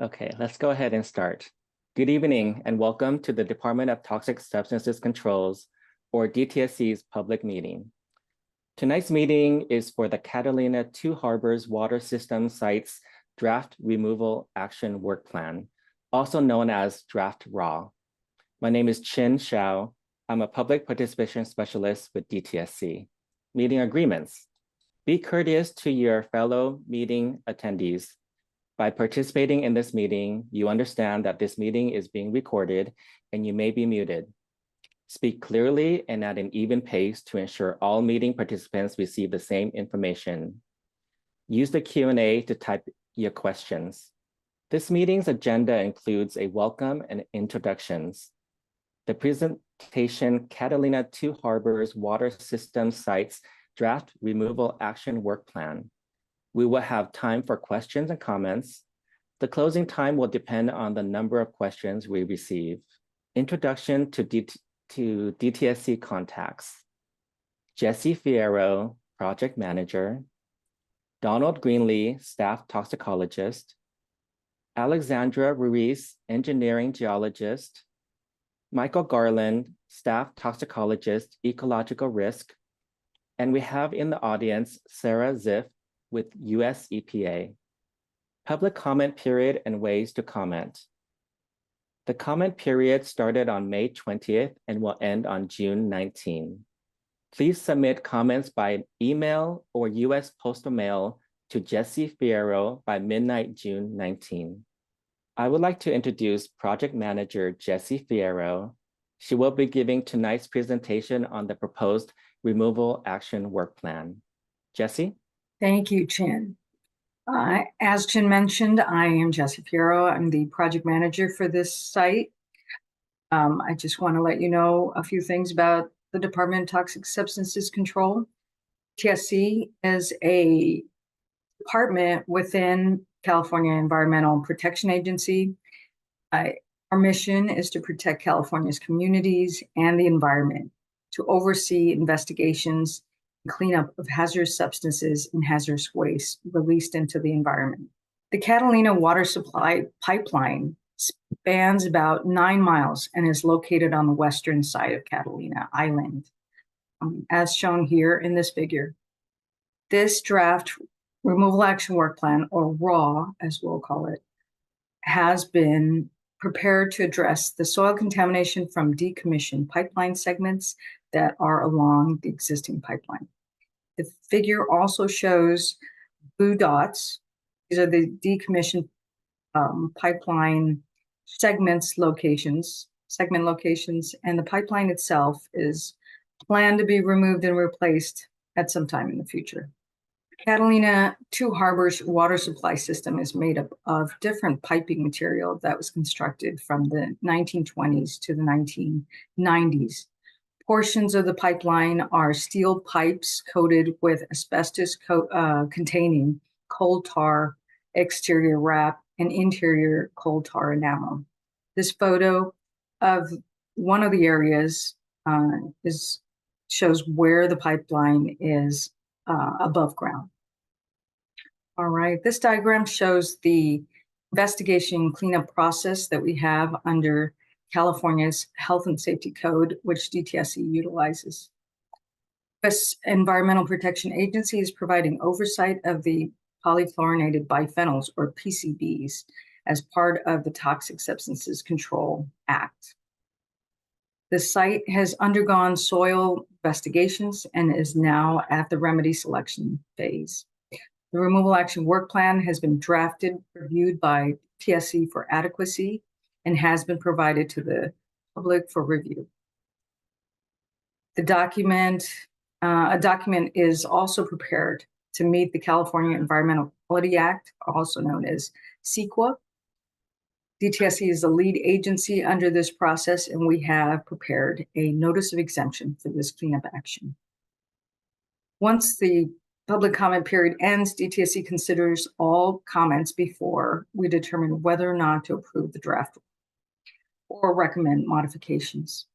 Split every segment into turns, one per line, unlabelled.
Okay, let's go ahead and start. Good evening and welcome to the Department of Toxic Substances Controls, or DTSC's public meeting. Tonight's meeting is for the Catalina Two Harbors Water System Sites Draft Removal Action Work Plan, also known as Draft RAW. My name is Chin Xiao. I'm a public participation specialist with DTSC. Meeting agreements. Be courteous to your fellow meeting attendees. By participating in this meeting, you understand that this meeting is being recorded and you may be muted. Speak clearly and at an even pace to ensure all meeting participants receive the same information. Use the Q&A to type your questions. This meeting's agenda includes a welcome and introductions. The presentation Catalina Two Harbors Water System Sites Draft Removal Action Work Plan. We will have time for questions and comments. The closing time will depend on the number of questions we receive. Introduction to DTSC contacts. Jesse Fierro, Project Manager. Donald Greenlee, Staff Toxicologist. Alexandra Ruiz, Engineering Geologist. Michael Garland, Staff Toxicologist, Ecological Risk. And we have in the audience, Sarah Ziff, with US EPA. Public comment period and ways to comment. The comment period started on May 20th and will end on June 19. Please submit comments by email or US postal mail to Jesse Fierro by midnight June 19. I would like to introduce Project Manager Jesse Fierro. She will be giving tonight's presentation on the proposed Removal Action Work Plan. Jesse?
Thank you, Chin. As Chin mentioned, I am Jesse Fierro. I'm the project manager for this site. I just want to let you know a few things about the Department of Toxic Substances Control. DTSC is a department within California Environmental Protection Agency. Our mission is to protect California's communities and the environment, to oversee investigations, cleanup of hazardous substances and hazardous waste released into the environment. The Catalina water supply pipeline spans about 9 miles and is located on the western side of Catalina Island, as shown here in this figure. This draft removal action work plan, or RAW as we'll call it, has been prepared to address the soil contamination from decommissioned pipeline segments that are along the existing pipeline. The figure also shows blue dots. These are the decommissioned pipeline segment locations, and the pipeline itself is planned to be removed and replaced at some time in the future. Catalina Two Harbors water supply system is made up of different piping material that was constructed from the 1920s to the 1990s. Portions of the pipeline are steel pipes coated with asbestos containing coal tar exterior wrap and interior coal tar enamel. This photo of one of the areas shows where the pipeline is above ground. All right, this diagram shows the investigation cleanup process that we have under California's Health and Safety Code, which DTSC utilizes. U.S. Environmental Protection Agency is providing oversight of the polyfluorinated biphenyls, or PCBs, as part of the Toxic Substances Control Act. The site has undergone soil investigations and is now at the remedy selection phase. The removal action work plan has been drafted, reviewed by DTSC for adequacy, and has been provided to the public for review. The document, a document is also prepared to meet the California Environmental Quality Act, also known as CEQA. DTSC is the lead agency under this process, and we have prepared a notice of exemption for this cleanup action. Once the public comment period ends, DTSC considers all comments before we determine whether or not to approve the draft or recommend modifications.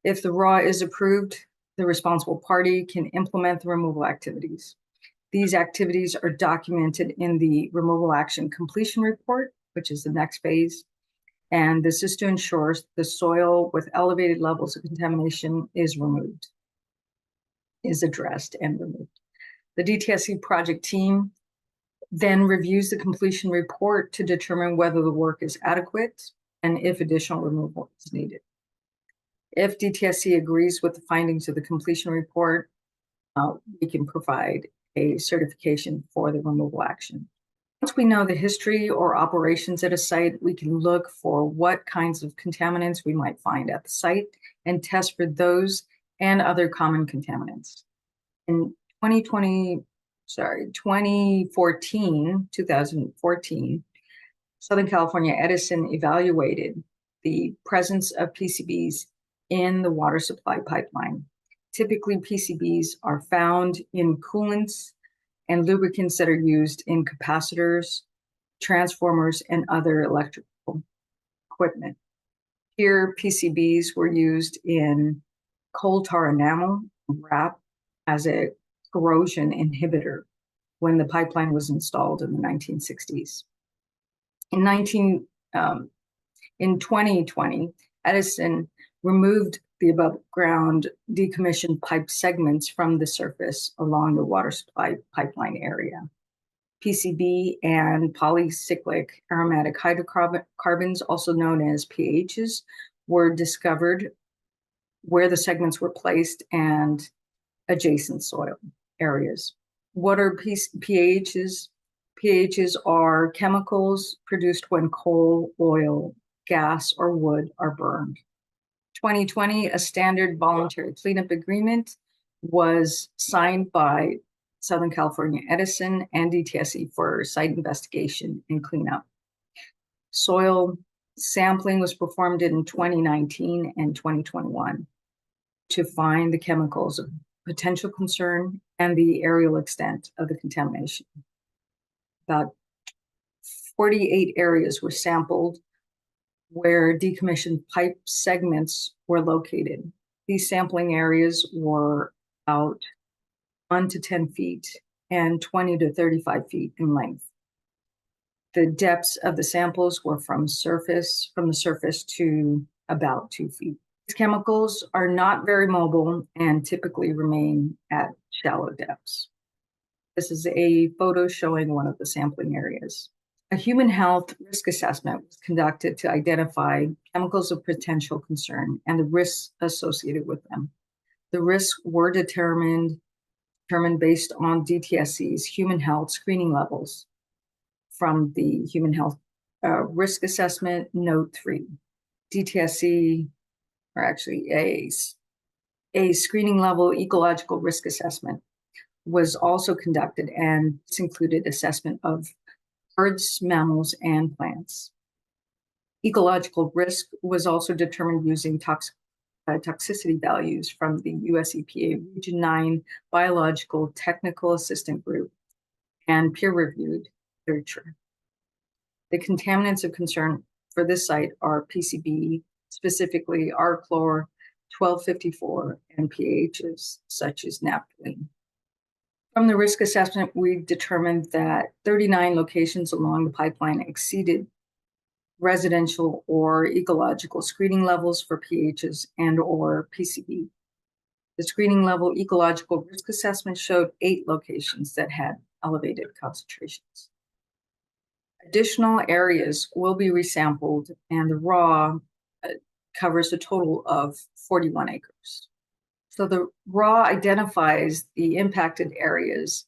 If the RAW is approved, the responsible party can implement the removal activities. These activities are documented in the removal action completion report, which is the next phase. And this is to ensure the soil with elevated levels of contamination is addressed and removed. The DTSC project team then reviews the completion report to determine whether the work is adequate and if additional removal is needed. If DTSC agrees with the findings of the completion report, we can provide a certification for the removal action. Once we know the history or operations at a site, we can look for what kinds of contaminants we might find at the site and test for those and other common contaminants. In 2014, Southern California Edison evaluated the presence of PCBs in the water supply pipeline. Typically, PCBs are found in coolants and lubricants that are used in capacitors, transformers, and other electrical equipment. Here, PCBs were used in coal tar enamel wrap as a corrosion inhibitor when the pipeline was installed in the 1960s. In 2020, Edison removed the above ground decommissioned pipe segments from the surface along the water supply pipeline area. PCB and polycyclic aromatic hydrocarbons, also known as PHs, were discovered where the segments were placed and adjacent soil areas. What are PHs? PHs are chemicals produced when coal, oil, gas, or wood are burned. 2020, a standard voluntary cleanup agreement was signed by Southern California Edison and DTSC for site investigation and cleanup. Soil sampling was performed in 2019 and 2021 to find the chemicals of potential concern and the areal extent of the contamination. About 48 areas were sampled where decommissioned pipe segments were located. These sampling areas were about 1 to 10 feet and 20 to 35 feet in length. The depths of the samples were from the surface to about 2 feet. These chemicals are not very mobile and typically remain at shallow depths. This is a photo showing one of the sampling areas. A human health risk assessment was conducted to identify chemicals of potential concern and the risks associated with them. The risks were determined based on DTSC's human health screening levels from the Human Health Risk Assessment Note 3. DTSC, or actually a screening level ecological risk assessment was also conducted, and this included assessment of birds, mammals, and plants. Ecological risk was also determined using toxicity values from the US EPA Region 9 Biological Technical Assistant Group and peer-reviewed literature. The contaminants of concern for this site are PCB, specifically R-chlor, 1254, and PHs such as naphthalene. From the risk assessment, we determined that 39 locations along the pipeline exceeded residential or ecological screening levels for PHs and or PCB. The screening level ecological risk assessment showed 8 locations that had elevated concentrations. Additional areas will be resampled, and the raw covers a total of 41 acres. So the raw identifies the impacted areas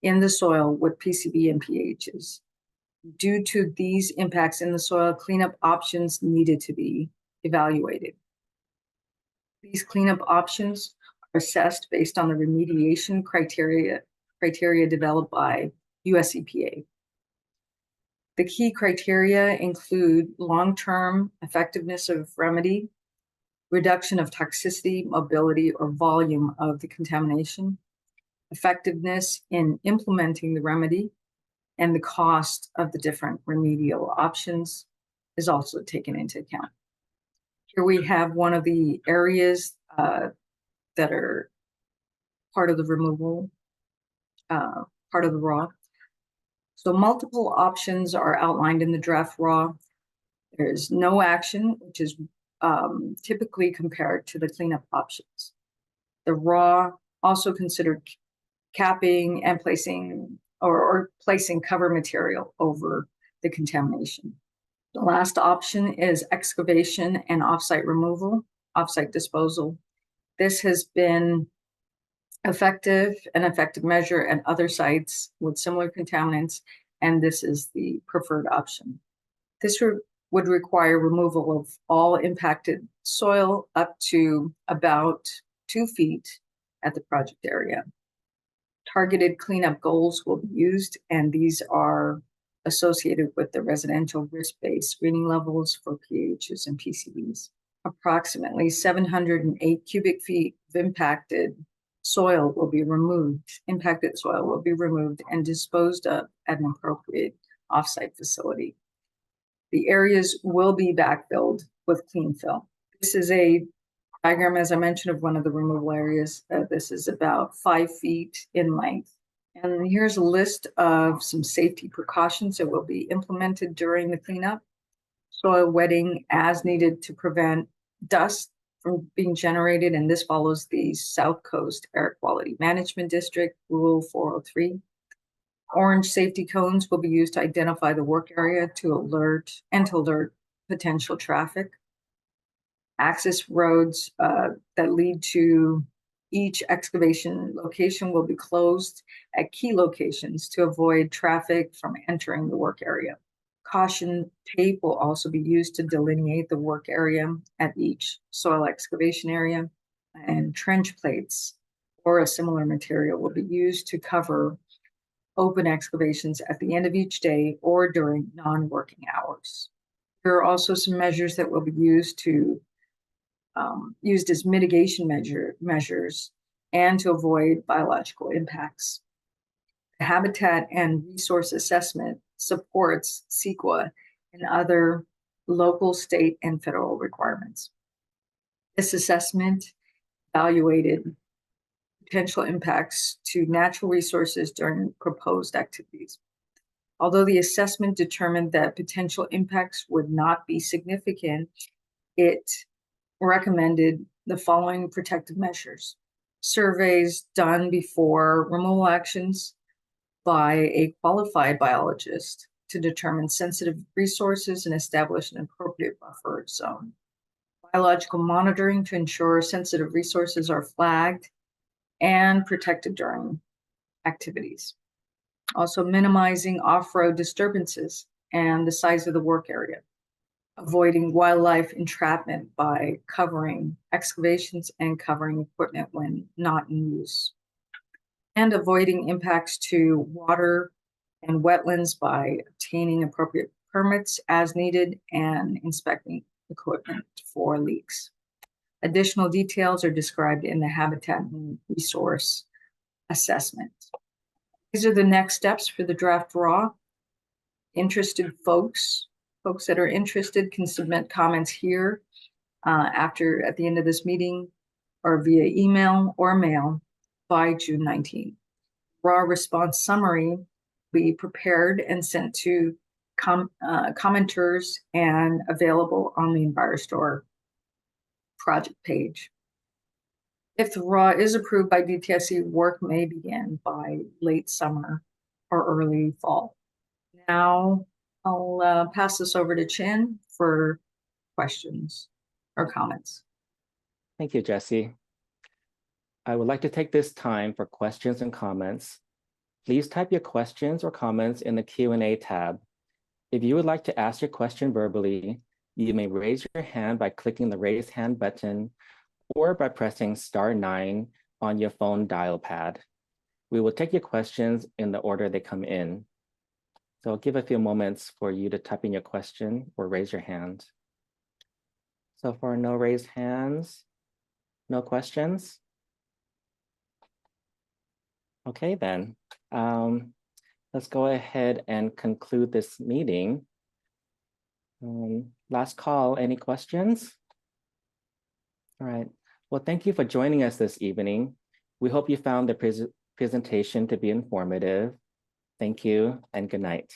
in the soil with PCB and PHs. Due to these impacts in the soil, cleanup options needed to be evaluated. These cleanup options are assessed based on the remediation criteria developed by US EPA. The key criteria include long-term effectiveness of remedy, reduction of toxicity, mobility, or volume of the contamination, effectiveness in implementing the remedy, and the cost of the different remedial options is also taken into account. Here we have one of the areas that are part of the removal, part of the raw. So multiple options are outlined in the draft raw. There is no action, which is typically compared to the cleanup options. The raw also considered capping and placing or placing cover material over the contamination. The last option is excavation and offsite removal, offsite disposal. This has been an effective measure at other sites with similar contaminants, and this is the preferred option. This would require removal of all impacted soil up to about 2 feet at the project area. Targeted cleanup goals will be used, and these are associated with the residential risk-based screening levels for PHs and PCBs. Approximately 708 cubic feet of impacted soil will be removed and disposed of at an appropriate offsite facility. The areas will be backfilled with clean fill. This is a diagram, as I mentioned, of one of the removal areas. This is about 5 feet in length. And here's a list of some safety precautions that will be implemented during the cleanup. Soil wetting as needed to prevent dust from being generated, and this follows the South Coast Air Quality Management District Rule 403. Orange safety cones will be used to identify the work area to alert potential traffic. Access roads that lead to each excavation location will be closed at key locations to avoid traffic from entering the work area. Caution tape will also be used to delineate the work area at each soil excavation area, and trench plates or a similar material will be used to cover open excavations at the end of each day or during non-working hours. There are also some measures that will be used as mitigation measures and to avoid biological impacts. The Habitat and Resource Assessment supports CEQA and other local, state, and federal requirements. This assessment evaluated potential impacts to natural resources during proposed activities. Although the assessment determined that potential impacts would not be significant, it recommended the following protective measures: surveys done before removal actions by a qualified biologist to determine sensitive resources and establish an appropriate buffer zone. Biological monitoring to ensure sensitive resources are flagged and protected during activities. Also minimizing off-road disturbances and the size of the work area. Avoiding wildlife entrapment by covering excavations and covering equipment when not in use. And avoiding impacts to water and wetlands by obtaining appropriate permits as needed and inspecting equipment for leaks. Additional details are described in the Habitat and Resource Assessment. These are the next steps for the draft raw. Interested folks that are interested can submit comments here at the end of this meeting or via email or mail by June 19th. Raw response summary will be prepared and sent to commenters and available on the EnviroStore project page. If the raw is approved by DTSC, work may begin by late summer or early fall. Now I'll pass this over to Chin for questions or comments.
Thank you, Jessie. I would like to take this time for questions and comments. Please type your questions or comments in the Q&A tab. If you would like to ask your question verbally, you may raise your hand by clicking the raise hand button or by pressing *9 on your phone dial pad. We will take your questions in the order they come in. So I'll give a few moments for you to type in your question or raise your hand. So far, no raised hands, no questions. Okay, then. Let's go ahead and conclude this meeting. Last call, any questions? All right. Well, thank you for joining us this evening. We hope you found the presentation to be informative. Thank you and good night.